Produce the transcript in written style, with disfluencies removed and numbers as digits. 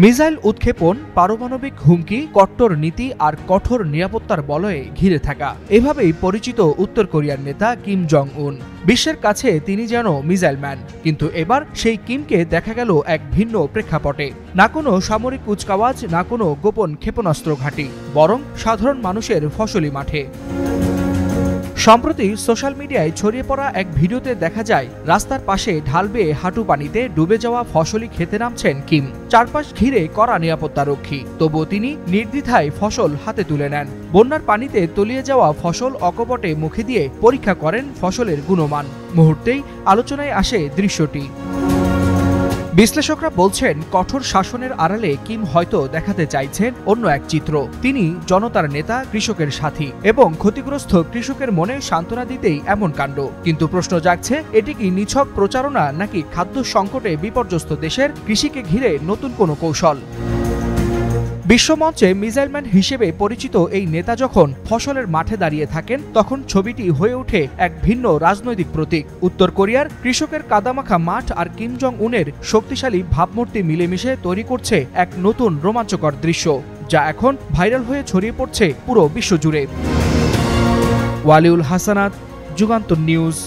Missile উৎক্ষেপণ, পারমাণবিক হুমকি, কট্টর নীতি আর কঠোর নিরাপত্তার বলয়ে ঘিরে থাকা, এভাবেই পরিচিত উত্তর কোরিয়ার নেতা কিম জং উন। বিশ্বের কাছে তিনি যেন মিসাইল ম্যান, কিন্তু এবার সেই কিমকে দেখা গেল এক ভিন্ন প্রেক্ষাপটে। না কোনো সামরিক কুচকাওয়াজ, না কোনো গোপন ক্ষেপণাস্ত্র ঘাঁটি, বরং সাধারণ মানুষের ফসলি মাঠে। সম্প্রতি সোশ্যাল মিডিয়ায় ছড়িয়ে পড়া এক ভিডিওতে দেখা যায় রাস্তার পাশে ঢাল বেয়ে হাঁটু পানিতে ডুবে যাওয়া ফসলি খেতে নামছেন কিম। চারপাশ ঘিরে কড়া নিরাপত্তারক্ষী, তবুও তিনি নির্দ্বিধায় ফসল হাতে তুলে নেন। বন্যার পানিতে তলিয়ে যাওয়া ফসল অকপটে মুখে দিয়ে পরীক্ষা করেন ফসলের গুণমান। মুহূর্তেই আলোচনায় আসে দৃশ্যটি। বিশ্লেষকরা বলছেন, কঠোর শাসনের আড়ালে কিম হয়তো দেখাতে চাইছেন অন্য এক চিত্র। তিনি জনতার নেতা, কৃষকের সাথী এবং ক্ষতিগ্রস্ত কৃষকের মনে সান্ত্বনা দিতেই এমন কাণ্ড। কিন্তু প্রশ্ন জাগছে, এটি কি নিছক প্রচারণা, নাকি খাদ্য সংকটে বিপর্যস্ত দেশের কৃষিকে ঘিরে নতুন কোনো কৌশল? বিশ্বমঞ্চে মিসাইলম্যান হিসেবে পরিচিত এই নেতা যখন ফসলের মাঠে দাঁড়িয়ে থাকেন, তখন ছবিটি হয়ে ওঠে এক ভিন্ন রাজনৈতিক প্রতীক। উত্তর কোরিয়ার কৃষকের কাদামাখা মাঠ আর কিম জং উনের শক্তিশালী ভাবমূর্তি মিলেমিশে তৈরি করছে এক নতুন রোমাঞ্চকর দৃশ্য, যা এখন ভাইরাল হয়ে ছড়িয়ে পড়ছে পুরো বিশ্বজুড়ে। ওয়ালিউল হাসানাত, যুগান্তর নিউজ।